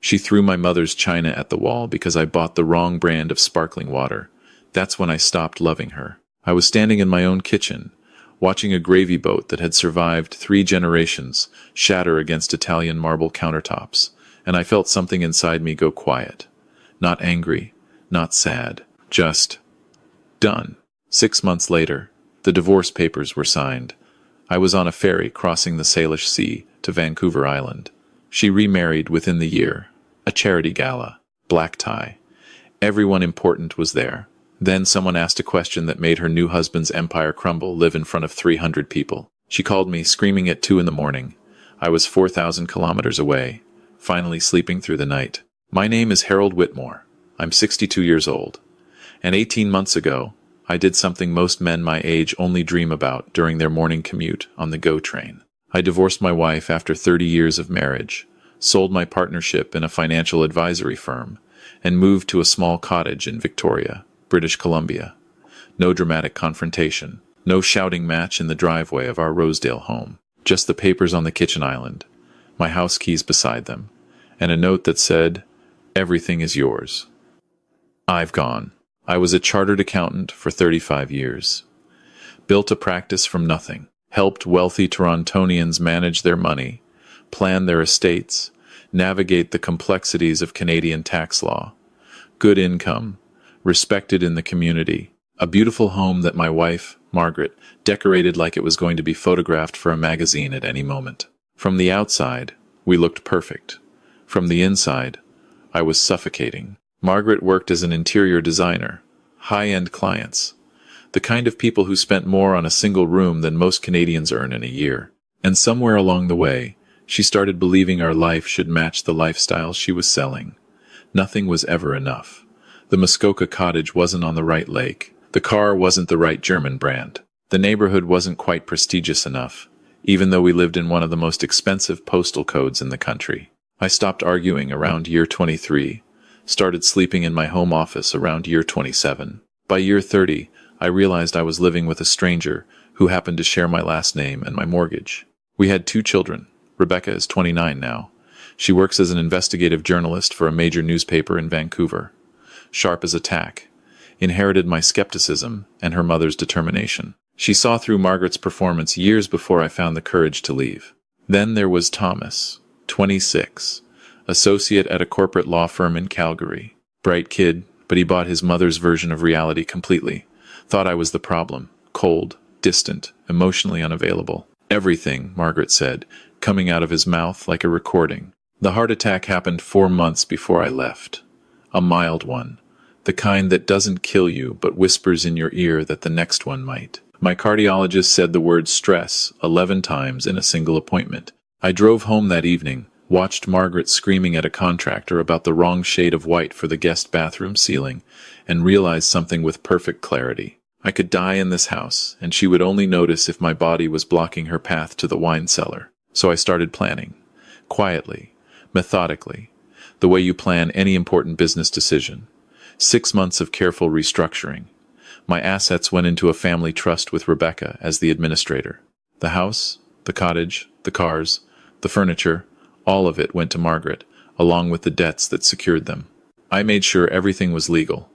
She threw my mother's china at the wall because I bought the wrong brand of sparkling water. That's when I stopped loving her. I was standing in my own kitchen, watching a gravy boat that had survived 3 generations shatter against Italian marble countertops, and I felt something inside me go quiet. Not angry, not sad, just done. 6 months later, the divorce papers were signed. I was on a ferry crossing the Salish Sea to Vancouver Island. She remarried within the year. A charity gala. Black tie. Everyone important was there. Then someone asked a question that made her new husband's empire crumble live in front of 300 people. She called me, screaming at 2 in the morning. I was 4,000 kilometers away, finally sleeping through the night. My name is Harold Whitmore. I'm 62 years old. And 18 months ago, I did something most men my age only dream about during their morning commute on the GO train. I divorced my wife after 30 years of marriage, sold my partnership in a financial advisory firm, and moved to a small cottage in Victoria, British Columbia. No dramatic confrontation, no shouting match in the driveway of our Rosedale home, just the papers on the kitchen island, my house keys beside them, and a note that said, "Everything is yours." I've gone. I was a chartered accountant for 35 years. Built a practice from nothing, helped wealthy Torontonians manage their money, plan their estates, navigate the complexities of Canadian tax law. Good income, respected in the community, a beautiful home that my wife, Margaret, decorated like it was going to be photographed for a magazine at any moment. From the outside, we looked perfect. From the inside, I was suffocating. Margaret worked as an interior designer, high-end clients, the kind of people who spent more on a single room than most Canadians earn in a year. And somewhere along the way, she started believing our life should match the lifestyle she was selling. Nothing was ever enough. The Muskoka cottage wasn't on the right lake. The car wasn't the right German brand. The neighborhood wasn't quite prestigious enough, even though we lived in one of the most expensive postal codes in the country. I stopped arguing around year 23, started sleeping in my home office around year 27. By year 30, I realized I was living with a stranger who happened to share my last name and my mortgage. We had 2 children. Rebecca is 29 now. She works as an investigative journalist for a major newspaper in Vancouver. Sharp as a tack. Inherited my skepticism and her mother's determination. She saw through Margaret's performance years before I found the courage to leave. Then there was Thomas, 26, associate at a corporate law firm in Calgary. Bright kid, but he bought his mother's version of reality completely. Thought I was the problem. Cold, distant, emotionally unavailable. Everything, Margaret said, coming out of his mouth like a recording. The heart attack happened 4 months before I left. A mild one. The kind that doesn't kill you but whispers in your ear that the next one might. My cardiologist said the word stress 11 times in a single appointment. I drove home that evening, watched Margaret screaming at a contractor about the wrong shade of white for the guest bathroom ceiling, and realized something with perfect clarity. I could die in this house, and she would only notice if my body was blocking her path to the wine cellar. So I started planning. Quietly, methodically, the way you plan any important business decision. 6 months of careful restructuring. My assets went into a family trust with Rebecca as the administrator. The house, the cottage, the cars, the furniture, all of it went to Margaret, along with the debts that secured them. I made sure everything was legal.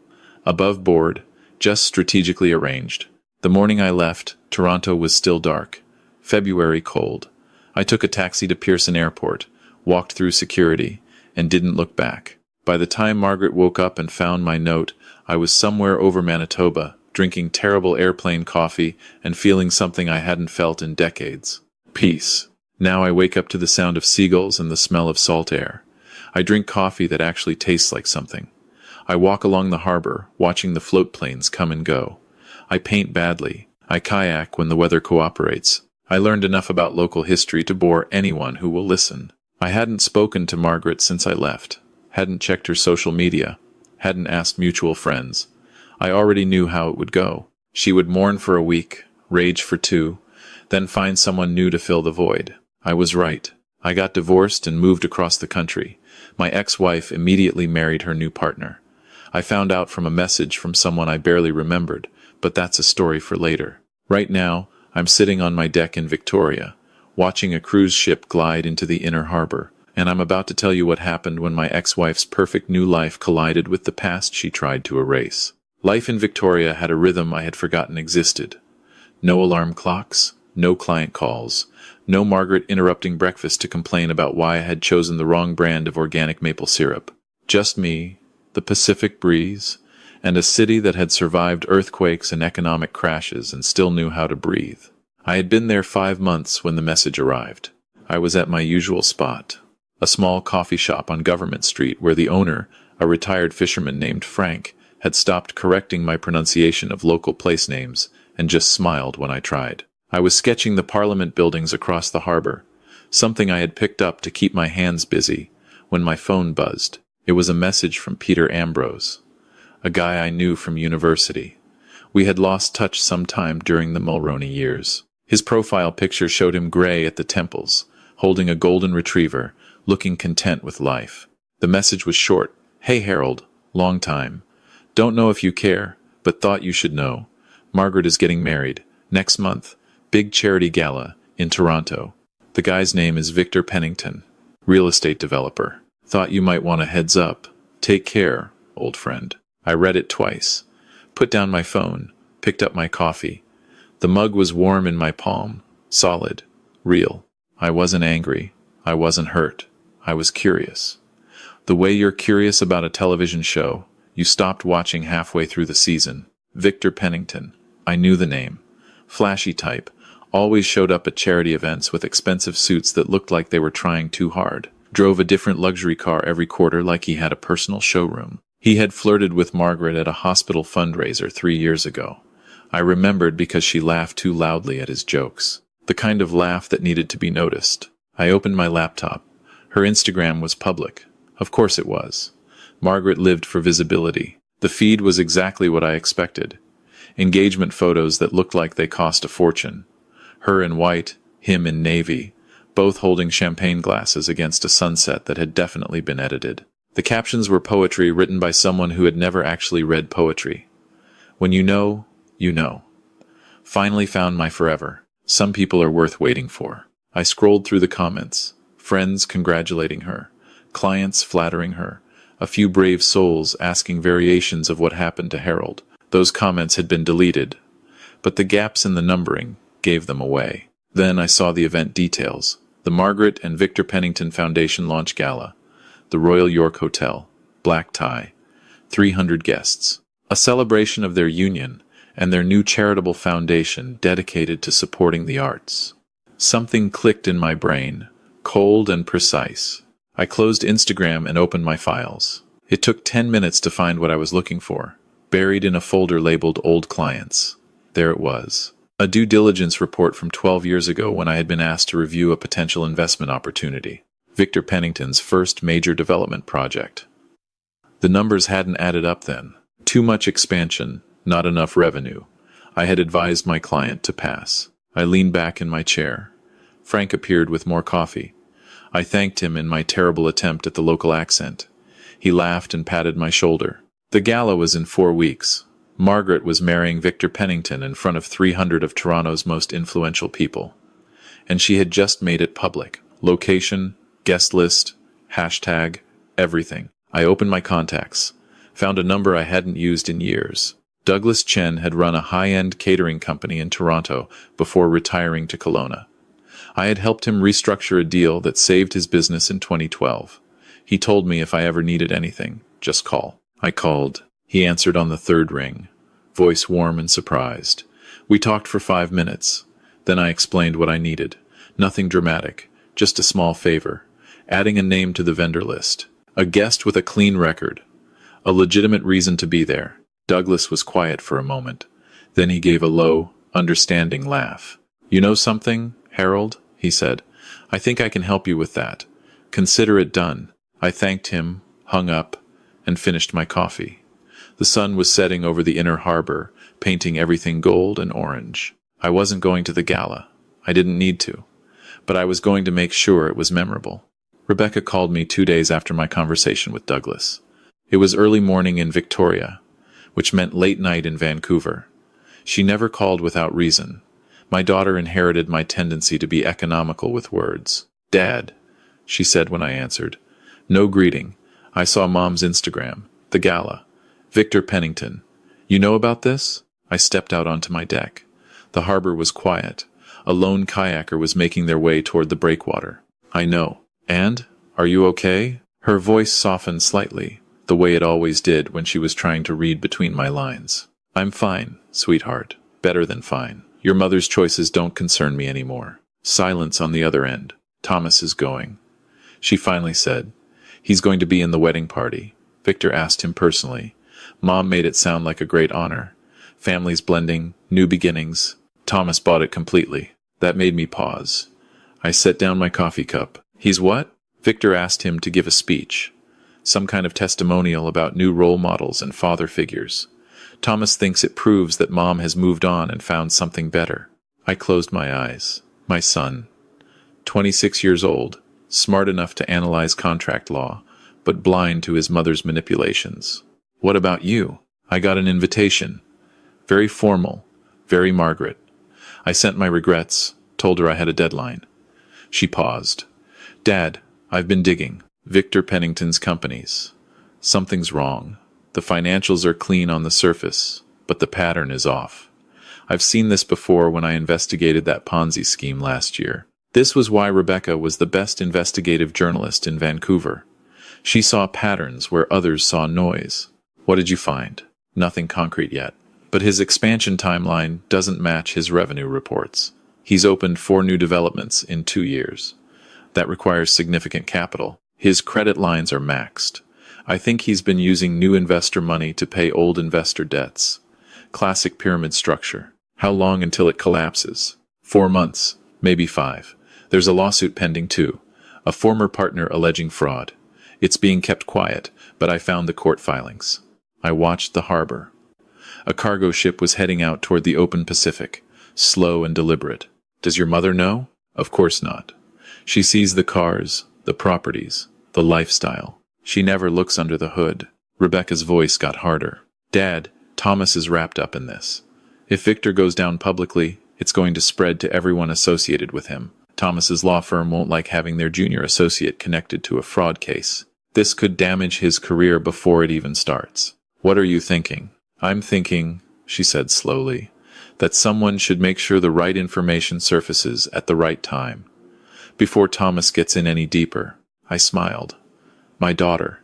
Above board, just strategically arranged. The morning I left, Toronto was still dark. February cold. I took a taxi to Pearson Airport, walked through security, and didn't look back. By the time Margaret woke up and found my note, I was somewhere over Manitoba, drinking terrible airplane coffee and feeling something I hadn't felt in decades. Peace. Now I wake up to the sound of seagulls and the smell of salt air. I drink coffee that actually tastes like something. I walk along the harbor, watching the float planes come and go. I paint badly. I kayak when the weather cooperates. I learned enough about local history to bore anyone who will listen. I hadn't spoken to Margaret since I left. Hadn't checked her social media. Hadn't asked mutual friends. I already knew how it would go. She would mourn for a week, rage for 2, then find someone new to fill the void. I was right. I got divorced and moved across the country. My ex-wife immediately married her new partner. I found out from a message from someone I barely remembered, but that's a story for later. Right now, I'm sitting on my deck in Victoria, watching a cruise ship glide into the inner harbor, And I'm about to tell you what happened when my ex-wife's perfect new life collided with the past she tried to erase. Life in Victoria had a rhythm I had forgotten existed. No alarm clocks, no client calls, no Margaret interrupting breakfast to complain about why I had chosen the wrong brand of organic maple syrup. Just me, the Pacific breeze, and a city that had survived earthquakes and economic crashes and still knew how to breathe. I had been there 5 months when the message arrived. I was at my usual spot, a small coffee shop on Government Street where the owner, a retired fisherman named Frank, had stopped correcting my pronunciation of local place names and just smiled when I tried. I was sketching the Parliament buildings across the harbor, something I had picked up to keep my hands busy, when my phone buzzed. It was a message from Peter Ambrose, a guy I knew from university. We had lost touch sometime during the Mulroney years. His profile picture showed him gray at the temples, holding a golden retriever, looking content with life. The message was short. Hey Harold, long time. Don't know if you care, but thought you should know. Margaret is getting married. Next month. Big charity gala in Toronto. The guy's name is Victor Pennington, real estate developer. Thought you might want a heads up. Take care, old friend. I read it twice. Put down my phone. Picked up my coffee. The mug was warm in my palm. Solid. Real. I wasn't angry. I wasn't hurt. I was curious. The way you're curious about a television show, you stopped watching halfway through the season. Victor Pennington. I knew the name. Flashy type. Always showed up at charity events with expensive suits that looked like they were trying too hard. Drove a different luxury car every quarter like he had a personal showroom. He had flirted with Margaret at a hospital fundraiser 3 years ago. I remembered because she laughed too loudly at his jokes. The kind of laugh that needed to be noticed. I opened my laptop. Her Instagram was public. Of course it was. Margaret lived for visibility. The feed was exactly what I expected. Engagement photos that looked like they cost a fortune. Her in white, him in navy, both holding champagne glasses against a sunset that had definitely been edited. The captions were poetry written by someone who had never actually read poetry. When you know, you know. Finally found my forever. Some people are worth waiting for. I scrolled through the comments. Friends congratulating her. Clients flattering her. A few brave souls asking variations of what happened to Harold. Those comments had been deleted, but the gaps in the numbering gave them away. Then I saw the event details. The Margaret and Victor Pennington Foundation launch gala. The Royal York Hotel. Black tie. 300 guests. A celebration of their union and their new charitable foundation dedicated to supporting the arts. Something clicked in my brain, cold and precise. I closed Instagram and opened my files. It took 10 minutes to find what I was looking for, buried in a folder labeled Old Clients. There it was. A due diligence report from 12 years ago when I had been asked to review a potential investment opportunity. Victor Pennington's first major development project. The numbers hadn't added up then. Too much expansion, not enough revenue. I had advised my client to pass. I leaned back in my chair. Frank appeared with more coffee. I thanked him in my terrible attempt at the local accent. He laughed and patted my shoulder. The gala was in 4 weeks. Margaret was marrying Victor Pennington in front of 300 of Toronto's most influential people. And she had just made it public. Location, guest list, hashtag, everything. I opened my contacts. Found a number I hadn't used in years. Douglas Chen had run a high-end catering company in Toronto before retiring to Kelowna. I had helped him restructure a deal that saved his business in 2012. He told me if I ever needed anything, just call. I called. He answered on the third ring, voice warm and surprised. We talked for 5 minutes. Then I explained what I needed. Nothing dramatic, just a small favor. Adding a name to the vendor list. A guest with a clean record. A legitimate reason to be there. Douglas was quiet for a moment. Then he gave a low, understanding laugh. You know something, Harold? He said. I think I can help you with that. Consider it done. I thanked him, hung up, and finished my coffee. The sun was setting over the inner harbor, painting everything gold and orange. I wasn't going to the gala. I didn't need to. But I was going to make sure it was memorable. Rebecca called me 2 days after my conversation with Douglas. It was early morning in Victoria, which meant late night in Vancouver. She never called without reason. My daughter inherited my tendency to be economical with words. Dad, she said when I answered. No greeting. I saw Mom's Instagram. The gala. Victor Pennington. You know about this? I stepped out onto my deck. The harbor was quiet. A lone kayaker was making their way toward the breakwater. I know. And? Are you okay? Her voice softened slightly, the way it always did when she was trying to read between my lines. I'm fine, sweetheart. Better than fine. Your mother's choices don't concern me anymore. Silence on the other end. Thomas is going. She finally said. He's going to be in the wedding party. Victor asked him personally. Mom made it sound like a great honor. Families blending, new beginnings. Thomas bought it completely. That made me pause. I set down my coffee cup. He's what? Victor asked him to give a speech. Some kind of testimonial about new role models and father figures. Thomas thinks it proves that Mom has moved on and found something better. I closed my eyes. My son. 26 years old. Smart enough to analyze contract law, but blind to his mother's manipulations. What about you? I got an invitation. Very formal. Very Margaret. I sent my regrets, told her I had a deadline. She paused. Dad, I've been digging. Victor Pennington's companies. Something's wrong. The financials are clean on the surface, but the pattern is off. I've seen this before when I investigated that Ponzi scheme last year. This was why Rebecca was the best investigative journalist in Vancouver. She saw patterns where others saw noise. What did you find? Nothing concrete yet. But his expansion timeline doesn't match his revenue reports. He's opened 4 new developments in 2 years. That requires significant capital. His credit lines are maxed. I think he's been using new investor money to pay old investor debts. Classic pyramid structure. How long until it collapses? 4 months, maybe 5. There's a lawsuit pending too. A former partner alleging fraud. It's being kept quiet, but I found the court filings. I watched the harbor. A cargo ship was heading out toward the open Pacific, slow and deliberate. Does your mother know? Of course not. She sees the cars, the properties, the lifestyle. She never looks under the hood. Rebecca's voice got harder. Dad, Thomas is wrapped up in this. If Victor goes down publicly, it's going to spread to everyone associated with him. Thomas's law firm won't like having their junior associate connected to a fraud case. This could damage his career before it even starts. What are you thinking? I'm thinking, she said slowly, that someone should make sure the right information surfaces at the right time. Before Thomas gets in any deeper. I smiled. My daughter,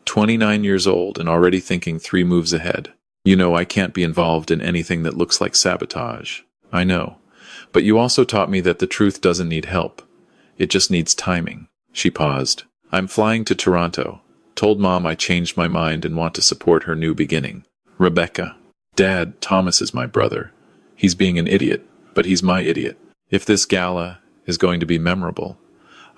29 years old and already thinking 3 moves ahead. You know I can't be involved in anything that looks like sabotage. I know. But you also taught me that the truth doesn't need help. It just needs timing. She paused. I'm flying to Toronto. Told Mom I changed my mind and want to support her new beginning. Rebecca. Dad, Thomas is my brother. He's being an idiot, but he's my idiot. If this gala is going to be memorable,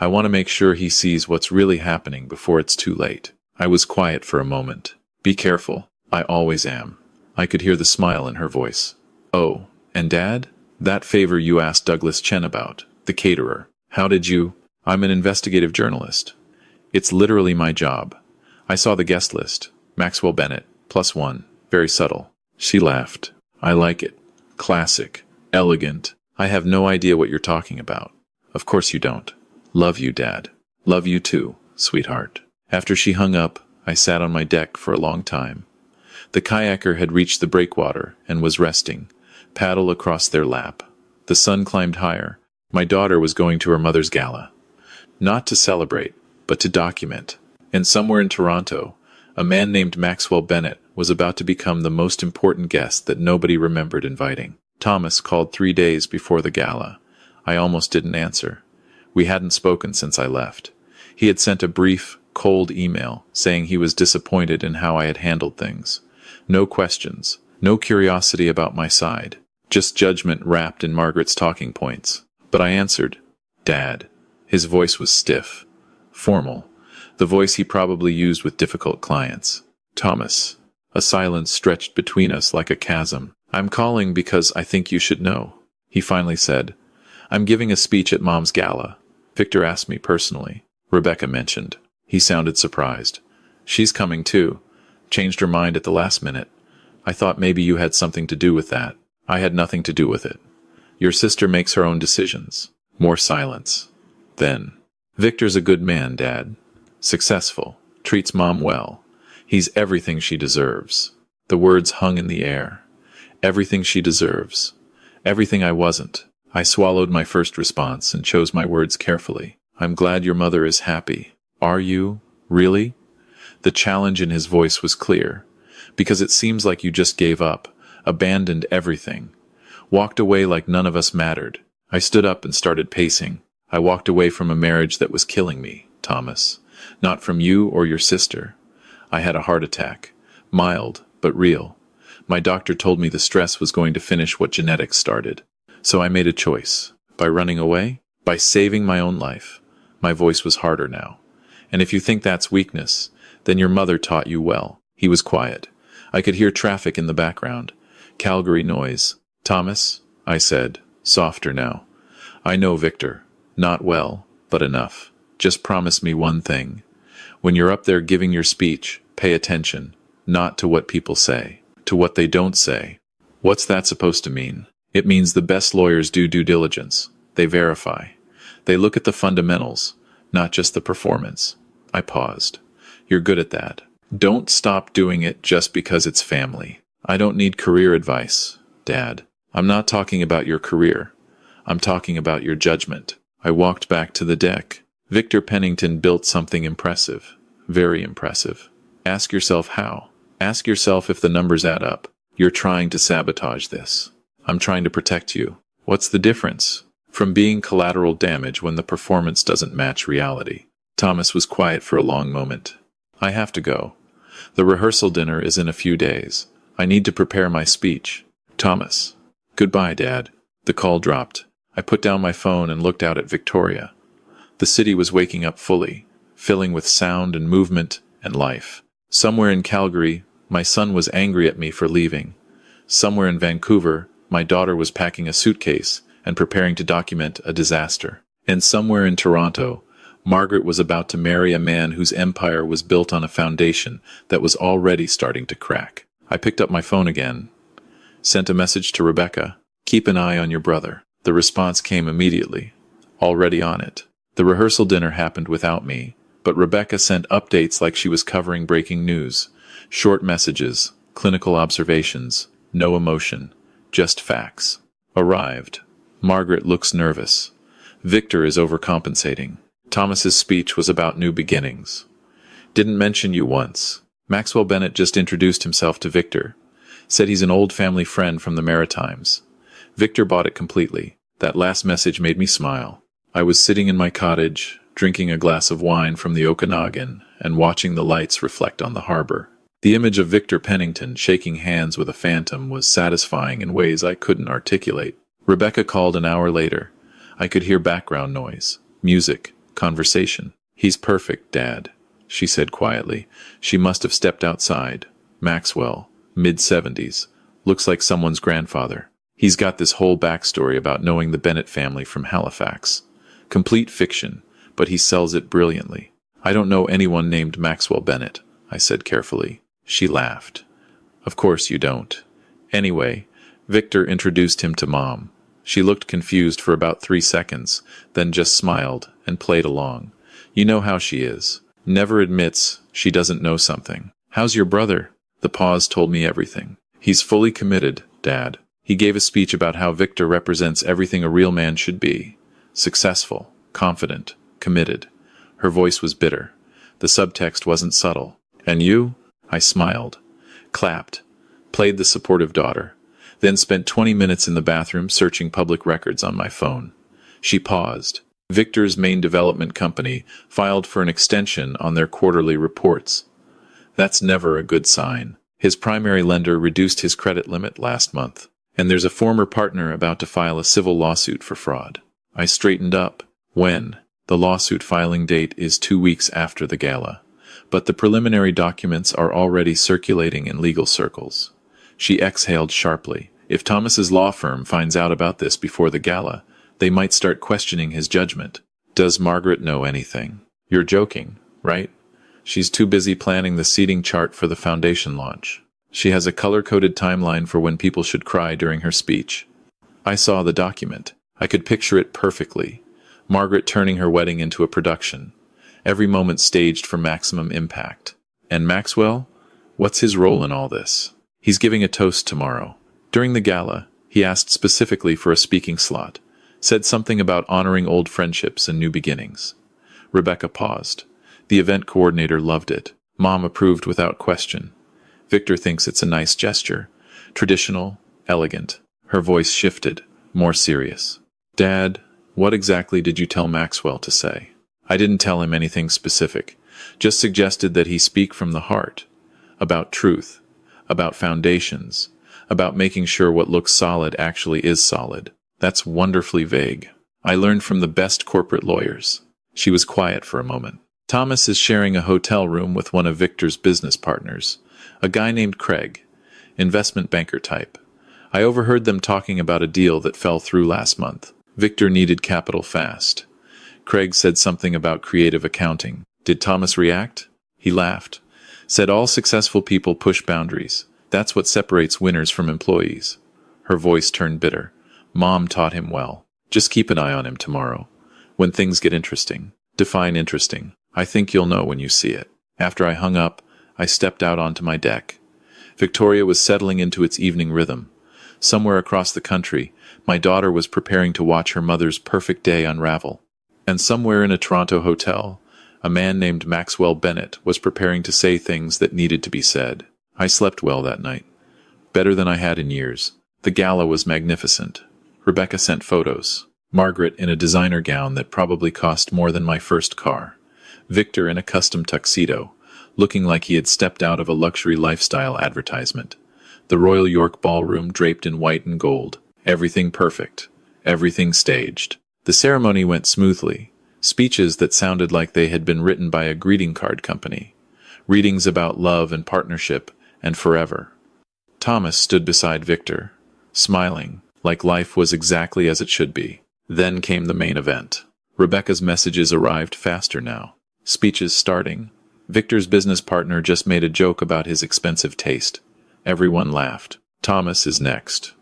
I want to make sure he sees what's really happening before it's too late. I was quiet for a moment. Be careful. I always am. I could hear the smile in her voice. Oh, and Dad? That favor you asked Douglas Chen about, the caterer. How did you? I'm an investigative journalist. It's literally my job. I saw the guest list. Maxwell Bennett, +1. Very subtle. She laughed. I like it. Classic. Elegant. I have no idea what you're talking about. Of course you don't. Love you, Dad. Love you too, sweetheart. After she hung up, I sat on my deck for a long time. The kayaker had reached the breakwater and was resting, paddle across their lap. The sun climbed higher. My daughter was going to her mother's gala. Not to celebrate, but to document. And somewhere in Toronto, a man named Maxwell Bennett was about to become the most important guest that nobody remembered inviting. Thomas called 3 days before the gala. I almost didn't answer. We hadn't spoken since I left. He had sent a brief, cold email saying he was disappointed in how I had handled things. No questions, no curiosity about my side, just judgment wrapped in Margaret's talking points. But I answered, Dad. His voice was stiff, formal, the voice he probably used with difficult clients. Thomas. A silence stretched between us like a chasm. I'm calling because I think you should know, he finally said. I'm giving a speech at Mom's gala. Victor asked me personally. Rebecca mentioned. He sounded surprised. She's coming too. Changed her mind at the last minute. I thought maybe you had something to do with that. I had nothing to do with it. Your sister makes her own decisions. More silence. Then, Victor's a good man, Dad. Successful. Treats Mom well. He's everything she deserves. The words hung in the air. Everything she deserves. Everything I wasn't. I swallowed my first response and chose my words carefully. I'm glad your mother is happy. Are you? Really? The challenge in his voice was clear. Because it seems like you just gave up, abandoned everything. Walked away like none of us mattered. I stood up and started pacing. I walked away from a marriage that was killing me, Thomas. Not from you or your sister. I had a heart attack. Mild, but real. My doctor told me the stress was going to finish what genetics started. So I made a choice. By running away? By saving my own life. My voice was harder now. And if you think that's weakness, then your mother taught you well. He was quiet. I could hear traffic in the background. Calgary noise. Thomas, I said, softer now. I know Victor. Not well, but enough. Just promise me one thing. When you're up there giving your speech, pay attention. Not to what people say. To what they don't say. What's that supposed to mean? It means the best lawyers do due diligence. They verify. They look at the fundamentals, not just the performance. I paused. You're good at that. Don't stop doing it just because it's family. I don't need career advice, Dad. I'm not talking about your career. I'm talking about your judgment. I walked back to the deck. Victor Pennington built something impressive. Very impressive. Ask yourself how. Ask yourself if the numbers add up. You're trying to sabotage this. I'm trying to protect you. What's the difference? From being collateral damage when the performance doesn't match reality. Thomas was quiet for a long moment. I have to go. The rehearsal dinner is in a few days. I need to prepare my speech. Thomas. Goodbye, Dad. The call dropped. I put down my phone and looked out at Victoria. The city was waking up fully, filling with sound and movement and life. Somewhere in Calgary, my son was angry at me for leaving. Somewhere in Vancouver, my daughter was packing a suitcase and preparing to document a disaster. And somewhere in Toronto, Margaret was about to marry a man whose empire was built on a foundation that was already starting to crack. I picked up my phone again, sent a message to Rebecca. Keep an eye on your brother. The response came immediately. Already on it. The rehearsal dinner happened without me, but Rebecca sent updates like she was covering breaking news. Short messages, clinical observations, no emotion, just facts. Arrived. Margaret looks nervous. Victor is overcompensating. Thomas's speech was about new beginnings. Didn't mention you once. Maxwell Bennett just introduced himself to Victor. Said he's an old family friend from the Maritimes. Victor bought it completely. That last message made me smile. I was sitting in my cottage, drinking a glass of wine from the Okanagan and watching the lights reflect on the harbor. The image of Victor Pennington shaking hands with a phantom was satisfying in ways I couldn't articulate. Rebecca called an hour later. I could hear background noise, music, conversation. He's perfect, Dad, she said quietly. She must have stepped outside. Maxwell, mid-70s, looks like someone's grandfather. He's got this whole backstory about knowing the Bennett family from Halifax. Complete fiction, but he sells it brilliantly. I don't know anyone named Maxwell Bennett, I said carefully. She laughed. Of course you don't. Anyway, Victor introduced him to Mom. She looked confused for about 3 seconds, then just smiled and played along. You know how she is. Never admits she doesn't know something. How's your brother? The pause told me everything. He's fully committed, Dad. He gave a speech about how Victor represents everything a real man should be. Successful, confident, committed. Her voice was bitter. The subtext wasn't subtle. And you? I smiled, clapped, played the supportive daughter, then spent 20 minutes in the bathroom searching public records on my phone. She paused. Victor's main development company filed for an extension on their quarterly reports. That's never a good sign. His primary lender reduced his credit limit last month, and there's a former partner about to file a civil lawsuit for fraud. I straightened up. When? The lawsuit filing date is 2 weeks after the gala, but the preliminary documents are already circulating in legal circles. She exhaled sharply. If Thomas's law firm finds out about this before the gala, they might start questioning his judgment. Does Margaret know anything? You're joking, right? She's too busy planning the seating chart for the foundation launch. She has a color-coded timeline for when people should cry during her speech. I saw the document. I could picture it perfectly. Margaret turning her wedding into a production. Every moment staged for maximum impact. And Maxwell? What's his role in all this? He's giving a toast tomorrow. During the gala, he asked specifically for a speaking slot, said something about honoring old friendships and new beginnings. Rebecca paused. The event coordinator loved it. Mom approved without question. Victor thinks it's a nice gesture. Traditional, elegant. Her voice shifted, more serious. Dad, what exactly did you tell Maxwell to say? I didn't tell him anything specific, just suggested that he speak from the heart. About truth, about foundations, about making sure what looks solid actually is solid. That's wonderfully vague. I learned from the best corporate lawyers. She was quiet for a moment. Thomas is sharing a hotel room with one of Victor's business partners, a guy named Craig, investment banker type. I overheard them talking about a deal that fell through last month. Victor needed capital fast. Craig said something about creative accounting. Did Thomas react? He laughed. Said all successful people push boundaries. That's what separates winners from employees. Her voice turned bitter. Mom taught him well. Just keep an eye on him tomorrow. When things get interesting. Define interesting. I think you'll know when you see it. After I hung up, I stepped out onto my deck. Victoria was settling into its evening rhythm. Somewhere across the country, my daughter was preparing to watch her mother's perfect day unravel. And somewhere in a Toronto hotel, a man named Maxwell Bennett was preparing to say things that needed to be said. I slept well that night. Better than I had in years. The gala was magnificent. Rebecca sent photos. Margaret in a designer gown that probably cost more than my first car. Victor in a custom tuxedo, looking like he had stepped out of a luxury lifestyle advertisement. The Royal York Ballroom draped in white and gold. Everything perfect. Everything staged. The ceremony went smoothly. Speeches that sounded like they had been written by a greeting card company. Readings about love and partnership and forever. Thomas stood beside Victor, smiling, like life was exactly as it should be. Then came the main event. Rebecca's messages arrived faster now. Speeches starting. Victor's business partner just made a joke about his expensive taste. Everyone laughed. Thomas is next.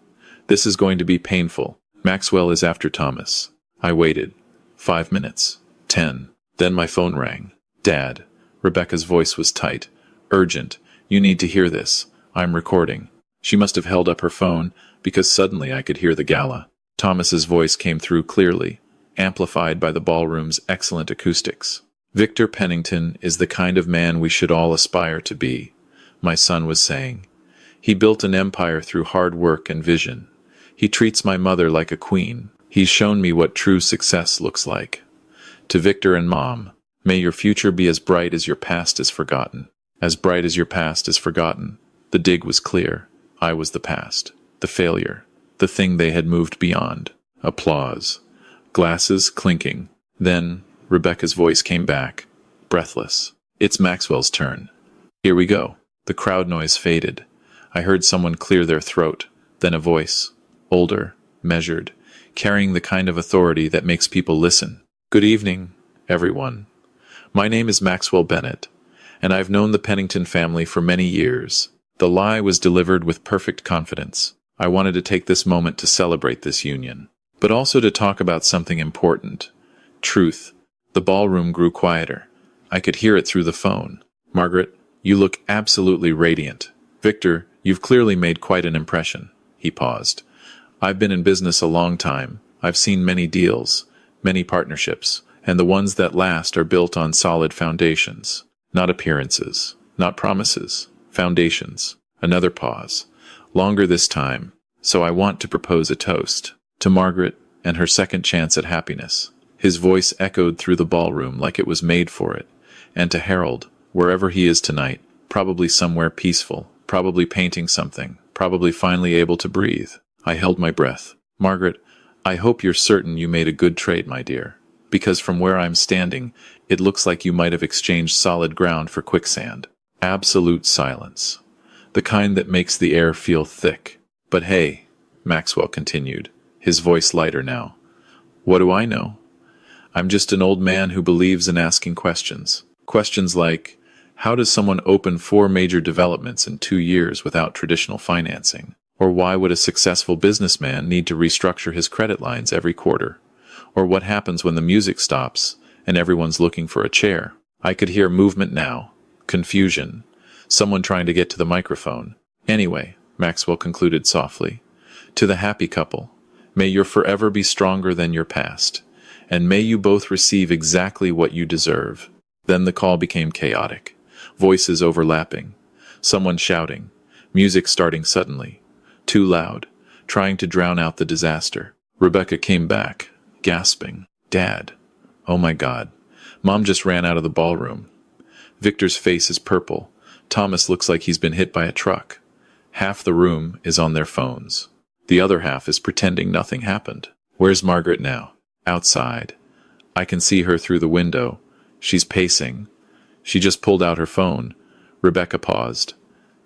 This is going to be painful. Maxwell is after Thomas. I waited. 5 minutes. 10. Then my phone rang. Dad. Rebecca's voice was tight. Urgent. You need to hear this. I'm recording. She must have held up her phone, because suddenly I could hear the gala. Thomas's voice came through clearly, amplified by the ballroom's excellent acoustics. Victor Pennington is the kind of man we should all aspire to be, my son was saying. He built an empire through hard work and vision. He treats my mother like a queen. He's shown me what true success looks like. To Victor and Mom, may your future be as bright as your past is forgotten. As bright as your past is forgotten. The dig was clear. I was the past. The failure. The thing they had moved beyond. Applause. Glasses clinking. Then Rebecca's voice came back, breathless. It's Maxwell's turn. Here we go. The crowd noise faded. I heard someone clear their throat, then a voice, older, measured, carrying the kind of authority that makes people listen. Good evening, everyone. My name is Maxwell Bennett, and I've known the Pennington family for many years. The lie was delivered with perfect confidence. I wanted to take this moment to celebrate this union, but also to talk about something important. Truth. The ballroom grew quieter. I could hear it through the phone. Margaret, you look absolutely radiant. Victor, you've clearly made quite an impression. He paused. I've been in business a long time. I've seen many deals, many partnerships, and the ones that last are built on solid foundations. Not appearances, not promises, foundations. Another pause. Longer this time. So I want to propose a toast. To Margaret and her second chance at happiness. His voice echoed through the ballroom like it was made for it. And to Harold, wherever he is tonight, probably somewhere peaceful, probably painting something, probably finally able to breathe. I held my breath. Margaret, I hope you're certain you made a good trade, my dear. Because from where I'm standing, it looks like you might have exchanged solid ground for quicksand. Absolute silence. The kind that makes the air feel thick. But hey, Maxwell continued, his voice lighter now. What do I know? I'm just an old man who believes in asking questions. Questions like, how does someone open 4 major developments in 2 years without traditional financing? Or why would a successful businessman need to restructure his credit lines every quarter? Or what happens when the music stops and everyone's looking for a chair? I could hear movement now, confusion, someone trying to get to the microphone. Anyway, Maxwell concluded softly, to the happy couple, may your forever be stronger than your past, and may you both receive exactly what you deserve. Then the call became chaotic, voices overlapping, someone shouting, music starting suddenly, too loud, trying to drown out the disaster. Rebecca came back, gasping, "Dad, oh my God, Mom just ran out of the ballroom. Victor's face is purple. Thomas looks like he's been hit by a truck. Half the room is on their phones. The other half is pretending nothing happened. Where's Margaret now? Outside. I can see her through the window. She's pacing. She just pulled out her phone." Rebecca paused.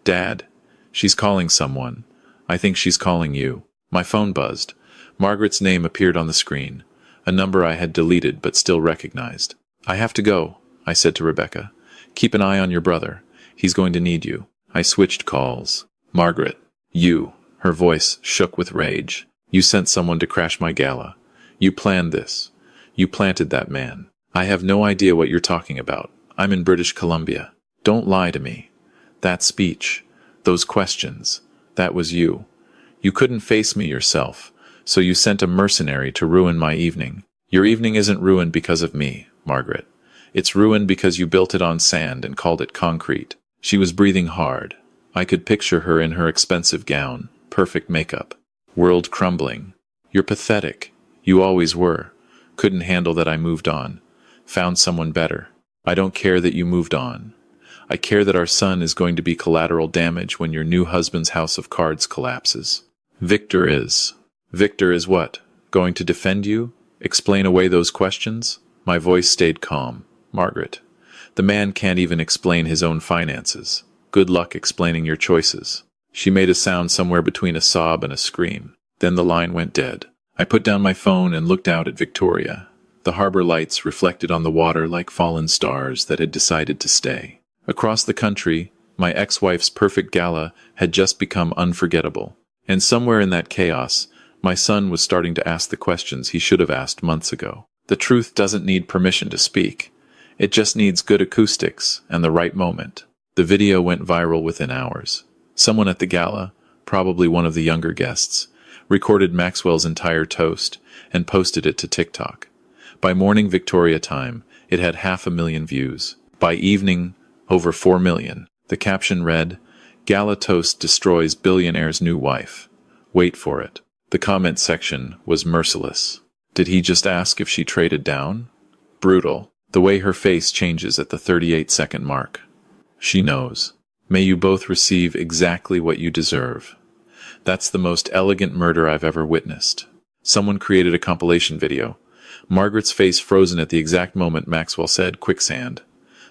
"Dad, she's calling someone. I think she's calling you." My phone buzzed. Margaret's name appeared on the screen, a number I had deleted but still recognized. "I have to go," I said to Rebecca. "Keep an eye on your brother. He's going to need you." I switched calls. "Margaret, you." Her voice shook with rage. "You sent someone to crash my gala. You planned this. You planted that man. I have no idea what you're talking about. I'm in British Columbia. Don't lie to me. That speech, those questions, that was you. You couldn't face me yourself, so you sent a mercenary to ruin my evening. Your evening isn't ruined because of me, Margaret. It's ruined because you built it on sand and called it concrete." She was breathing hard. I could picture her in her expensive gown, perfect makeup. World crumbling. "You're pathetic. You always were. Couldn't handle that I moved on. Found someone better. I don't care that you moved on. I care that our son is going to be collateral damage when your new husband's house of cards collapses." Victor is what? Going to defend you? Explain away those questions? My voice stayed calm. "Margaret, the man can't even explain his own finances. Good luck explaining your choices." She made a sound somewhere between a sob and a scream. Then the line went dead. I put down my phone and looked out at Victoria. The harbor lights reflected on the water like fallen stars that had decided to stay. Across the country, my ex-wife's perfect gala had just become unforgettable. And somewhere in that chaos, my son was starting to ask the questions he should have asked months ago. The truth doesn't need permission to speak. It just needs good acoustics and the right moment. The video went viral within hours. Someone at the gala, probably one of the younger guests, recorded Maxwell's entire toast and posted it to TikTok. By morning Victoria time, it had 500,000 views. By evening, over 4 million. The caption read, "Gala toast destroys billionaire's new wife. Wait for it." The comment section was merciless. Did he just ask if she traded down? Brutal. The way her face changes at the 38-second mark. She knows. May you both receive exactly what you deserve. That's the most elegant murder I've ever witnessed. Someone created a compilation video. Margaret's face frozen at the exact moment Maxwell said quicksand.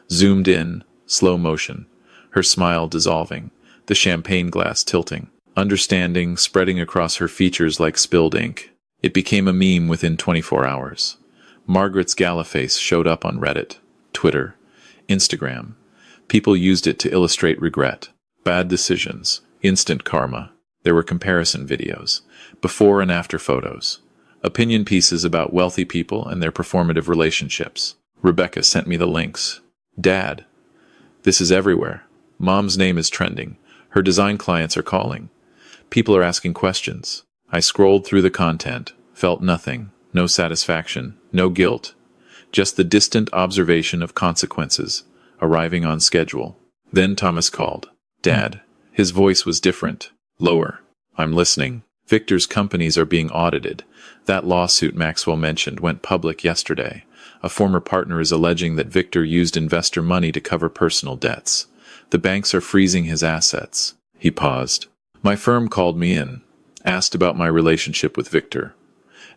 Zoomed in, slow motion. Her smile dissolving. The champagne glass tilting. Understanding spreading across her features like spilled ink. It became a meme within 24 hours. Margaret's gala face showed up on Reddit, Twitter, Instagram. People used it to illustrate regret, bad decisions, instant karma. There were comparison videos, before and after photos, opinion pieces about wealthy people and their performative relationships. Rebecca sent me the links. "Dad, this is everywhere. Mom's name is trending. Her design clients are calling. People are asking questions." I scrolled through the content, felt nothing, no satisfaction, no guilt, just the distant observation of consequences, arriving on schedule. Then Thomas called. "Dad." His voice was different, lower. "I'm listening. Victor's companies are being audited. That lawsuit Maxwell mentioned went public yesterday. A former partner is alleging that Victor used investor money to cover personal debts. The banks are freezing his assets." He paused. "My firm called me in, asked about my relationship with Victor,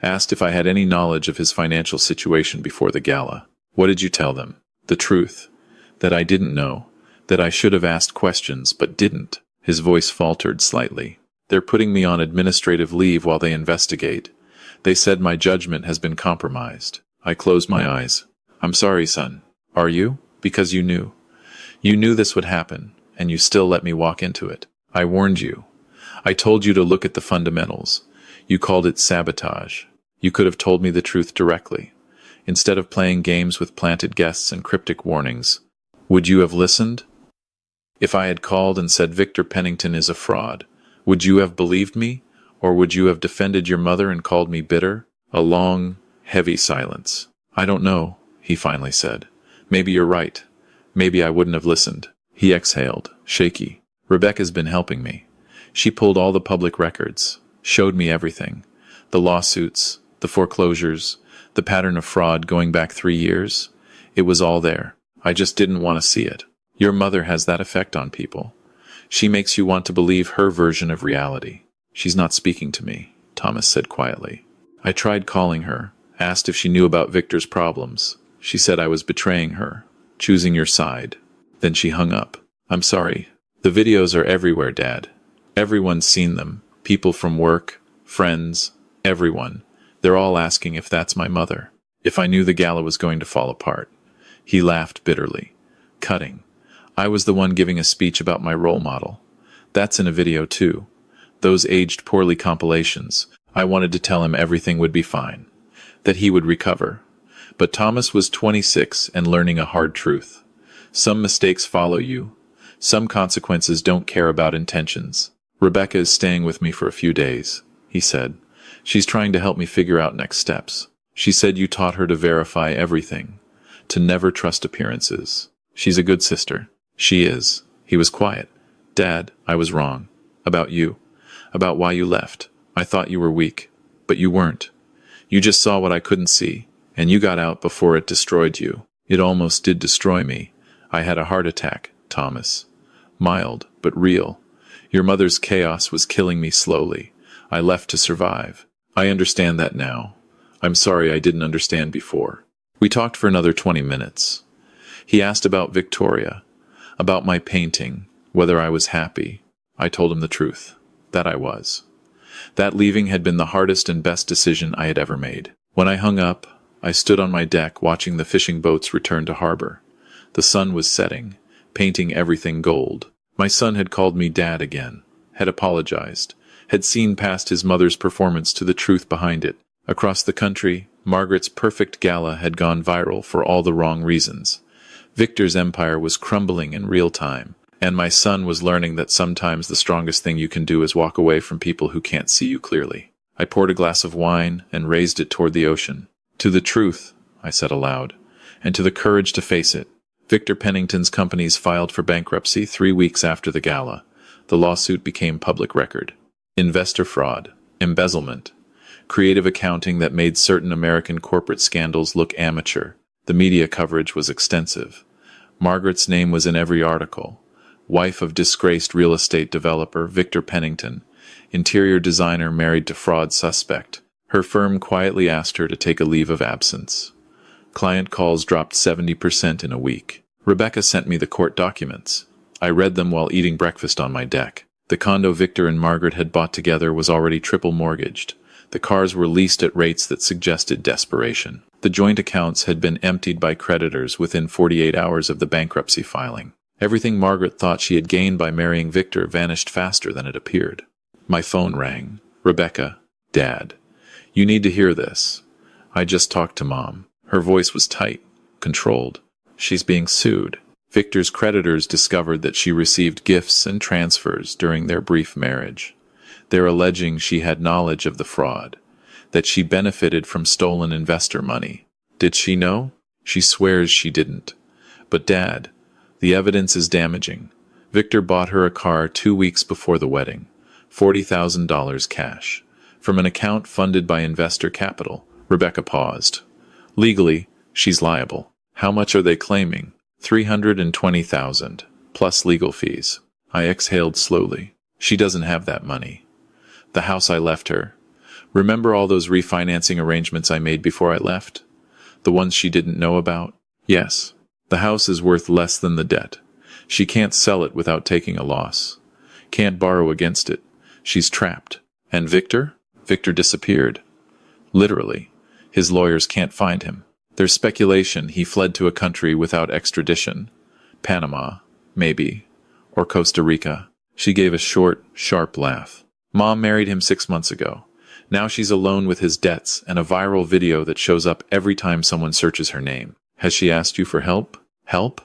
asked if I had any knowledge of his financial situation before the gala. What did you tell them?" "The truth. That I didn't know. That I should have asked questions, but didn't." His voice faltered slightly. "They're putting me on administrative leave while they investigate. They said my judgment has been compromised." I closed my eyes. "I'm sorry, son." "Are you? Because you knew. You knew this would happen, and you still let me walk into it. I warned you. I told you to look at the fundamentals. You called it sabotage. You could have told me the truth directly, instead of playing games with planted guests and cryptic warnings. Would you have listened? If I had called and said Victor Pennington is a fraud, would you have believed me, or would you have defended your mother and called me bitter? A long, heavy silence. I don't know, he finally said. Maybe you're right. Maybe I wouldn't have listened. He exhaled, shaky. Rebecca's been helping me. She pulled all the public records, showed me everything. The lawsuits, the foreclosures, the pattern of fraud going back 3 years. It was all there. I just didn't want to see it. Your mother has that effect on people. She makes you want to believe her version of reality. She's not speaking to me, Thomas said quietly. I tried calling her, asked if she knew about Victor's problems. She said I was betraying her, choosing your side. Then she hung up. I'm sorry. The videos are everywhere, Dad. Everyone's seen them. People from work, friends, everyone. They're all asking if that's my mother. If I knew the gala was going to fall apart. He laughed bitterly. Cutting. I was the one giving a speech about my role model. That's in a video too. Those aged poorly compilations. I wanted to tell him everything would be fine. That he would recover. But Thomas was 26 and learning a hard truth. Some mistakes follow you. Some consequences don't care about intentions. Rebecca is staying with me for a few days, he said. She's trying to help me figure out next steps. She said you taught her to verify everything. To never trust appearances. She's a good sister. She is. He was quiet. Dad, I was wrong. About you. About why you left. I thought you were weak. But you weren't. You just saw what I couldn't see, and you got out before it destroyed you. It almost did destroy me. I had a heart attack, Thomas. Mild, but real. Your mother's chaos was killing me slowly. I left to survive. I understand that now. I'm sorry I didn't understand before. We talked for another 20 minutes. He asked about Victoria, about my painting, whether I was happy. I told him the truth, that I was. That leaving had been the hardest and best decision I had ever made. When I hung up, I stood on my deck watching the fishing boats return to harbor. The sun was setting, painting everything gold. My son had called me Dad again, had apologized, had seen past his mother's performance to the truth behind it. Across the country, Margaret's perfect gala had gone viral for all the wrong reasons. Victor's empire was crumbling in real time, and my son was learning that sometimes the strongest thing you can do is walk away from people who can't see you clearly. I poured a glass of wine and raised it toward the ocean. To the truth, I said aloud, and to the courage to face it. Victor Pennington's companies filed for bankruptcy 3 weeks after the gala. The lawsuit became public record. Investor fraud, embezzlement, creative accounting that made certain American corporate scandals look amateur. The media coverage was extensive. Margaret's name was in every article. Wife of disgraced real estate developer Victor Pennington, interior designer married to fraud suspect. Her firm quietly asked her to take a leave of absence. Client calls dropped 70% in a week. Rebecca sent me the court documents. I read them while eating breakfast on my deck. The condo Victor and Margaret had bought together was already triple mortgaged. The cars were leased at rates that suggested desperation. The joint accounts had been emptied by creditors within 48 hours of the bankruptcy filing. Everything Margaret thought she had gained by marrying Victor vanished faster than it appeared. My phone rang. Rebecca, Dad. You need to hear this. I just talked to Mom. Her voice was tight, controlled. She's being sued. Victor's creditors discovered that she received gifts and transfers during their brief marriage. They're alleging she had knowledge of the fraud, that she benefited from stolen investor money. Did she know? She swears she didn't. But Dad, the evidence is damaging. Victor bought her a car 2 weeks before the wedding. $40,000 cash. From an account funded by investor capital. Rebecca paused. Legally, she's liable. How much are they claiming? $320,000, plus legal fees. I exhaled slowly. She doesn't have that money. The house I left her. Remember all those refinancing arrangements I made before I left? The ones she didn't know about? Yes. The house is worth less than the debt. She can't sell it without taking a loss. Can't borrow against it. She's trapped. And Victor? Victor disappeared. Literally. His lawyers can't find him. There's speculation he fled to a country without extradition. Panama, maybe. Or Costa Rica. She gave a short, sharp laugh. Mom married him 6 months ago. Now she's alone with his debts and a viral video that shows up every time someone searches her name. Has she asked you for help? Help?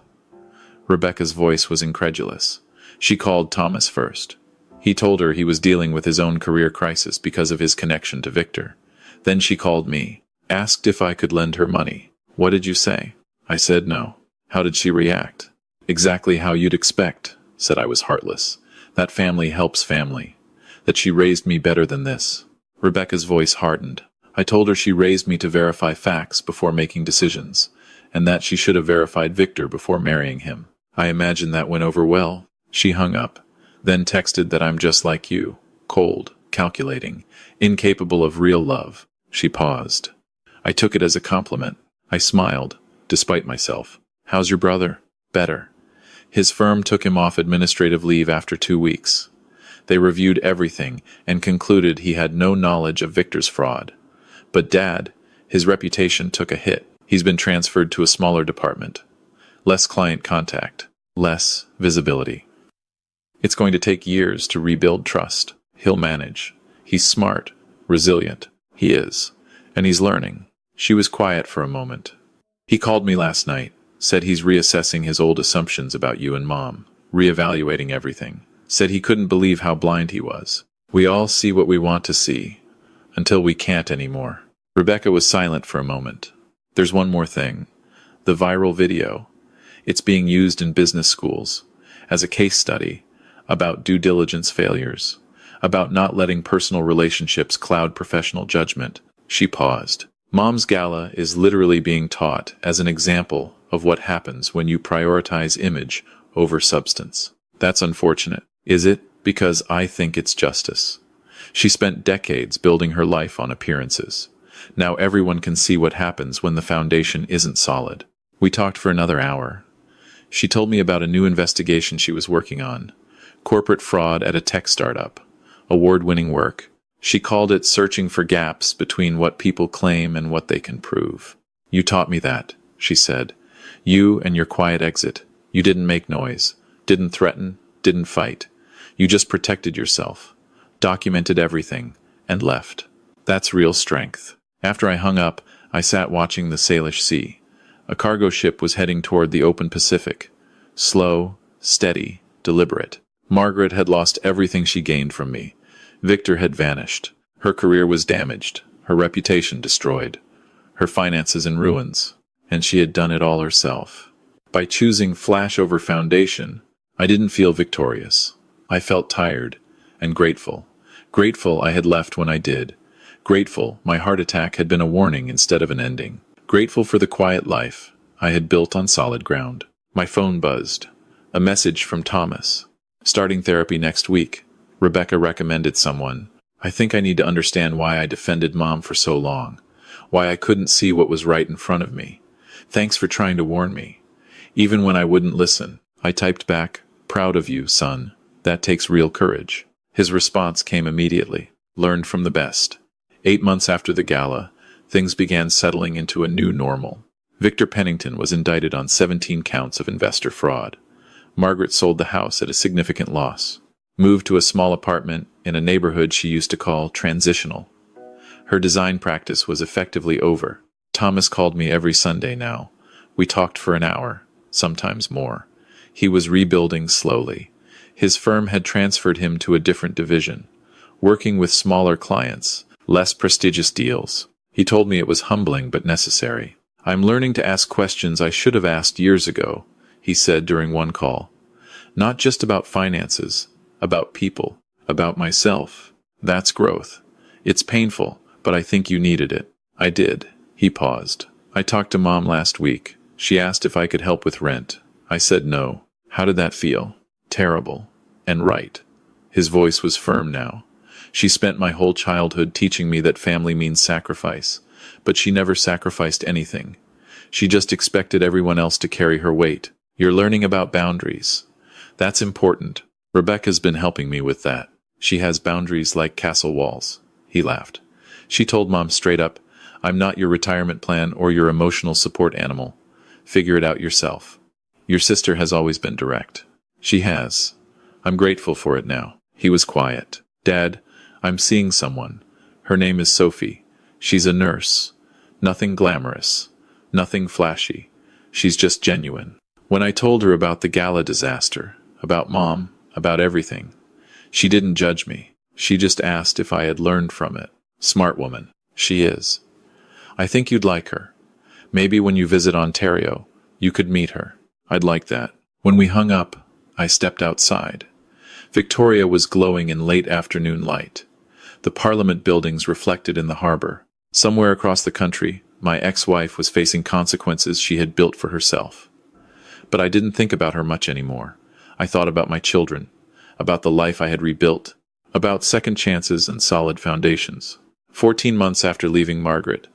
Rebecca's voice was incredulous. She called Thomas first. He told her he was dealing with his own career crisis because of his connection to Victor. Then she called me, asked if I could lend her money. What did you say? I said no. How did she react? Exactly how you'd expect, said I was heartless. That family helps family. That she raised me better than this. Rebecca's voice hardened. I told her she raised me to verify facts before making decisions, and that she should have verified Victor before marrying him. I imagine that went over well. She hung up, then texted that I'm just like you, cold, calculating, incapable of real love. She paused. I took it as a compliment. I smiled, despite myself. How's your brother? Better. His firm took him off administrative leave after 2 weeks. They reviewed everything and concluded he had no knowledge of Victor's fraud. But Dad, his reputation took a hit. He's been transferred to a smaller department. Less client contact. Less visibility. It's going to take years to rebuild trust. He'll manage. He's smart, resilient. He is. And he's learning. She was quiet for a moment. He called me last night, said he's reassessing his old assumptions about you and Mom, reevaluating everything. Said he couldn't believe how blind he was. We all see what we want to see, until we can't anymore. Rebecca was silent for a moment. There's one more thing. The viral video. It's being used in business schools, as a case study, about due diligence failures, about not letting personal relationships cloud professional judgment. She paused. Mom's gala is literally being taught as an example of what happens when you prioritize image over substance. That's unfortunate. Is it? Because I think it's justice. She spent decades building her life on appearances. Now everyone can see what happens when the foundation isn't solid. We talked for another hour. She told me about a new investigation she was working on. Corporate fraud at a tech startup. Award-winning work. She called it searching for gaps between what people claim and what they can prove. You taught me that, she said. You and your quiet exit. You didn't make noise. Didn't threaten. Didn't fight. You just protected yourself. Documented everything. And left. That's real strength. After I hung up, I sat watching the Salish Sea. A cargo ship was heading toward the open Pacific. Slow, steady, deliberate. Margaret had lost everything she gained from me. Victor had vanished. Her career was damaged, her reputation destroyed, her finances in ruins, and she had done it all herself. By choosing flash over foundation, I didn't feel victorious. I felt tired and grateful. Grateful I had left when I did. Grateful my heart attack had been a warning instead of an ending. Grateful for the quiet life I had built on solid ground. My phone buzzed. A message from Thomas. Starting therapy next week. Rebecca recommended someone. I think I need to understand why I defended Mom for so long. Why I couldn't see what was right in front of me. Thanks for trying to warn me. Even when I wouldn't listen, I typed back, proud of you, son. That takes real courage. His response came immediately. Learned from the best. 8 months after the gala, things began settling into a new normal. Victor Pennington was indicted on 17 counts of investor fraud. Margaret sold the house at a significant loss. Moved to a small apartment in a neighborhood she used to call transitional. Her design practice was effectively over. Thomas called me every Sunday now. We talked for an hour, sometimes more. He was rebuilding slowly. His firm had transferred him to a different division, working with smaller clients, less prestigious deals. He told me it was humbling but necessary. I'm learning to ask questions I should have asked years ago, he said during one call. Not just about finances, about people, about myself. That's growth. It's painful, but I think you needed it. I did. He paused. I talked to Mom last week. She asked if I could help with rent. I said no. How did that feel? Terrible. And right. His voice was firm now. She spent my whole childhood teaching me that family means sacrifice, but she never sacrificed anything. She just expected everyone else to carry her weight. You're learning about boundaries. That's important. Rebecca's been helping me with that. She has boundaries like castle walls. He laughed. She told Mom straight up, I'm not your retirement plan or your emotional support animal. Figure it out yourself. Your sister has always been direct. She has. I'm grateful for it now. He was quiet. Dad, I'm seeing someone. Her name is Sophie. She's a nurse. Nothing glamorous. Nothing flashy. She's just genuine. When I told her about the gala disaster, about Mom, about everything, she didn't judge me. She just asked if I had learned from it. Smart woman. She is. I think you'd like her. Maybe when you visit Ontario, you could meet her. I'd like that. When we hung up, I stepped outside. Victoria was glowing in late afternoon light. The Parliament buildings reflected in the harbor. Somewhere across the country, my ex-wife was facing consequences she had built for herself. But I didn't think about her much anymore. I thought about my children, about the life I had rebuilt, about second chances and solid foundations. 14 months after leaving Margaret,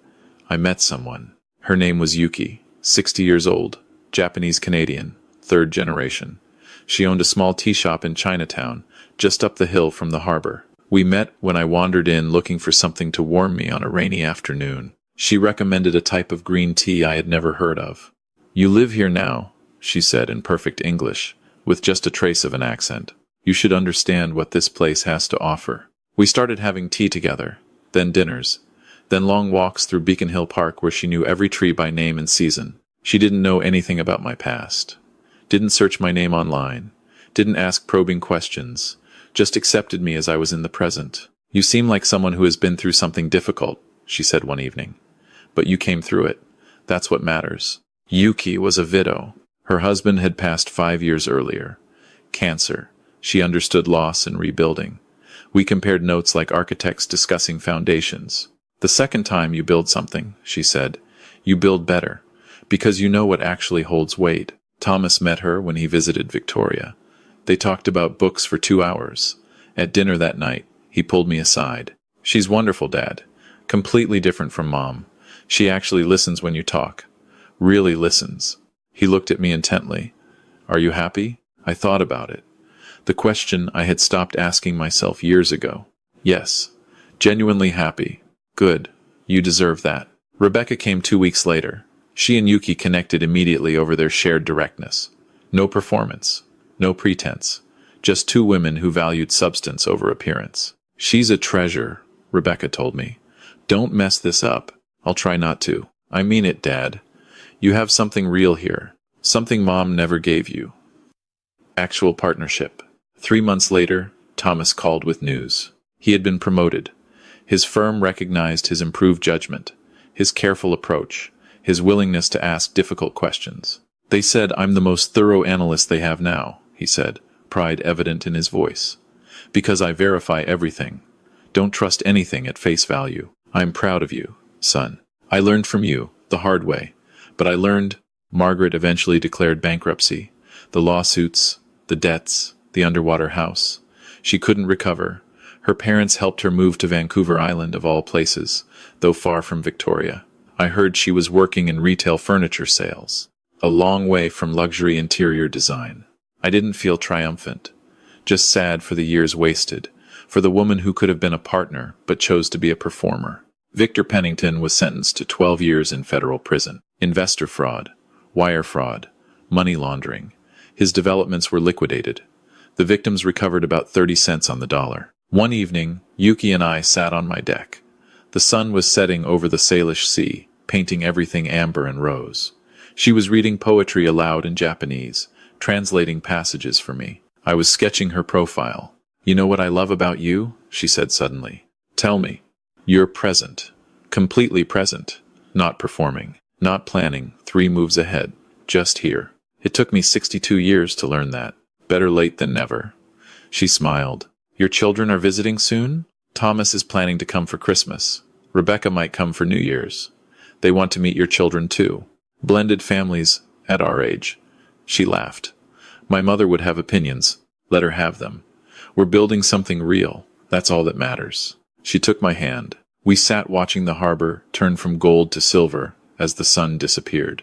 I met someone. Her name was Yuki, 60 years old, Japanese-Canadian, third generation. She owned a small tea shop in Chinatown, just up the hill from the harbor. We met when I wandered in looking for something to warm me on a rainy afternoon. She recommended a type of green tea I had never heard of. "You live here now," she said in perfect English, with just a trace of an accent. "You should understand what this place has to offer." We started having tea together, then dinners, then long walks through Beacon Hill Park where she knew every tree by name and season. She didn't know anything about my past, didn't search my name online, didn't ask probing questions, just accepted me as I was in the present. "You seem like someone who has been through something difficult," she said one evening. "But you came through it. That's what matters." Yuki was a widow. Her husband had passed 5 years earlier. Cancer. She understood loss and rebuilding. We compared notes like architects discussing foundations. "The second time you build something," she said, "you build better, because you know what actually holds weight." Thomas met her when he visited Victoria. They talked about books for 2 hours. At dinner that night, he pulled me aside. "She's wonderful, Dad. Completely different from Mom. She actually listens when you talk. Really listens." He looked at me intently. "Are you happy?" I thought about it. The question I had stopped asking myself years ago. "Yes. Genuinely happy." "Good. You deserve that." Rebecca came 2 weeks later. She and Yuki connected immediately over their shared directness. No performance. No pretense. Just two women who valued substance over appearance. "She's a treasure," Rebecca told me. "Don't mess this up." "I'll try not to." "I mean it, Dad. You have something real here. Something Mom never gave you." Actual partnership. 3 months later, Thomas called with news. He had been promoted. His firm recognized his improved judgment, his careful approach, his willingness to ask difficult questions. "They said I'm the most thorough analyst they have now," he said, pride evident in his voice. "Because I verify everything. Don't trust anything at face value. I'm proud of you, son. I learned from you, the hard way. But I learned." Margaret eventually declared bankruptcy. The lawsuits, the debts, the underwater house. She couldn't recover. Her parents helped her move to Vancouver Island of all places, though far from Victoria. I heard she was working in retail furniture sales, a long way from luxury interior design. I didn't feel triumphant, just sad for the years wasted, for the woman who could have been a partner but chose to be a performer. Victor Pennington was sentenced to 12 years in federal prison. Investor fraud, wire fraud, money laundering. His developments were liquidated. The victims recovered about 30 cents on the dollar. One evening, Yuki and I sat on my deck. The sun was setting over the Salish Sea, painting everything amber and rose. She was reading poetry aloud in Japanese, translating passages for me. I was sketching her profile. "You know what I love about you?" she said suddenly. "Tell me." "You're present. Completely present. Not performing. Not planning 3 moves ahead. Just here." It took me 62 years to learn that. Better late than never. She smiled. "Your children are visiting soon?" "Thomas is planning to come for Christmas. Rebecca might come for New Year's. They want to meet your children too. Blended families at our age." She laughed. "My mother would have opinions. Let her have them. We're building something real. That's all that matters." She took my hand. We sat watching the harbor turn from gold to silver as the sun disappeared.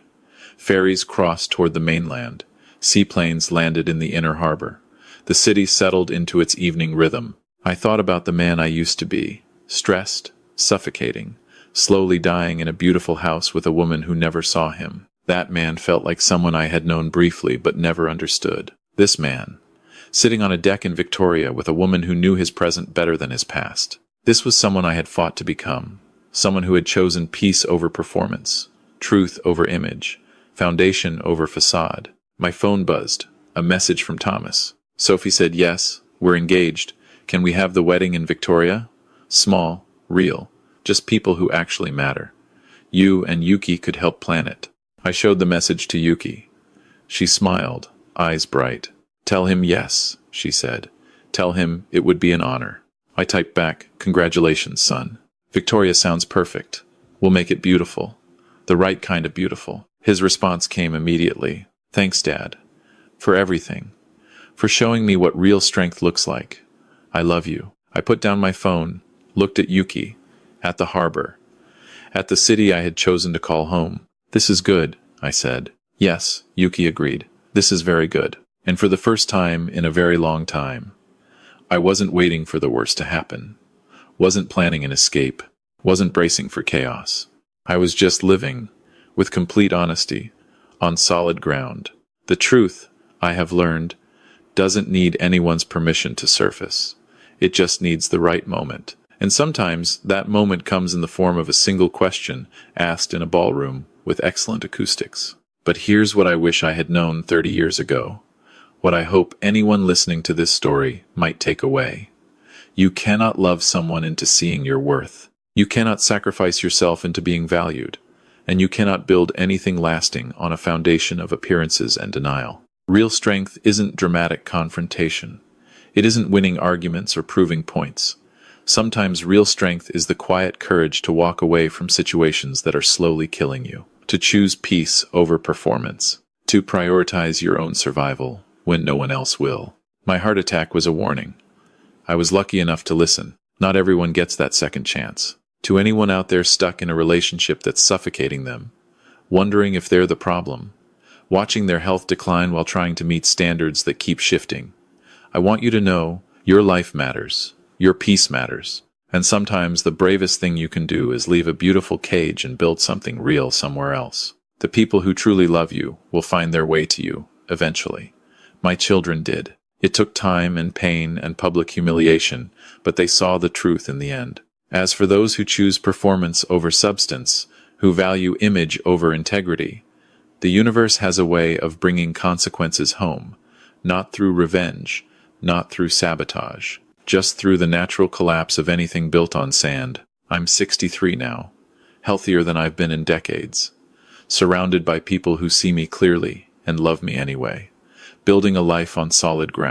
Ferries crossed toward the mainland. Seaplanes landed in the inner harbor. The city settled into its evening rhythm. I thought about the man I used to be, stressed, suffocating, slowly dying in a beautiful house with a woman who never saw him. That man felt like someone I had known briefly but never understood. This man, sitting on a deck in Victoria with a woman who knew his present better than his past. This was someone I had fought to become, someone who had chosen peace over performance, truth over image, foundation over facade. My phone buzzed, a message from Thomas. Sophie said, "Yes, we're engaged. Can we have the wedding in Victoria? Small, real, just people who actually matter. You and Yuki could help plan it." I showed the message to Yuki. She smiled, eyes bright. "Tell him yes," she said. "Tell him it would be an honor." I typed back, "Congratulations, son. Victoria sounds perfect. We'll make it beautiful. The right kind of beautiful." His response came immediately. "Thanks, Dad. For everything. For showing me what real strength looks like. I love you." I put down my phone, looked at Yuki, at the harbor, at the city I had chosen to call home. "This is good," I said. "Yes," Yuki agreed. "This is very good." And for the first time in a very long time, I wasn't waiting for the worst to happen, wasn't planning an escape, wasn't bracing for chaos. I was just living, with complete honesty, on solid ground. The truth, I have learned, doesn't need anyone's permission to surface. It just needs the right moment. And sometimes that moment comes in the form of a single question asked in a ballroom with excellent acoustics. But here's what I wish I had known 30 years ago. What I hope anyone listening to this story might take away. You cannot love someone into seeing your worth. You cannot sacrifice yourself into being valued. And you cannot build anything lasting on a foundation of appearances and denial. Real strength isn't dramatic confrontation. It isn't winning arguments or proving points. Sometimes real strength is the quiet courage to walk away from situations that are slowly killing you, to choose peace over performance, to prioritize your own survival when no one else will. My heart attack was a warning. I was lucky enough to listen. Not everyone gets that second chance. To anyone out there stuck in a relationship that's suffocating them, wondering if they're the problem, watching their health decline while trying to meet standards that keep shifting, I want you to know your life matters, your peace matters, and sometimes the bravest thing you can do is leave a beautiful cage and build something real somewhere else. The people who truly love you will find their way to you, eventually. My children did. It took time and pain and public humiliation, but they saw the truth in the end. As for those who choose performance over substance, who value image over integrity, the universe has a way of bringing consequences home, not through revenge, not through sabotage, just through the natural collapse of anything built on sand. I'm 63 now, healthier than I've been in decades, surrounded by people who see me clearly and love me anyway, building a life on solid ground.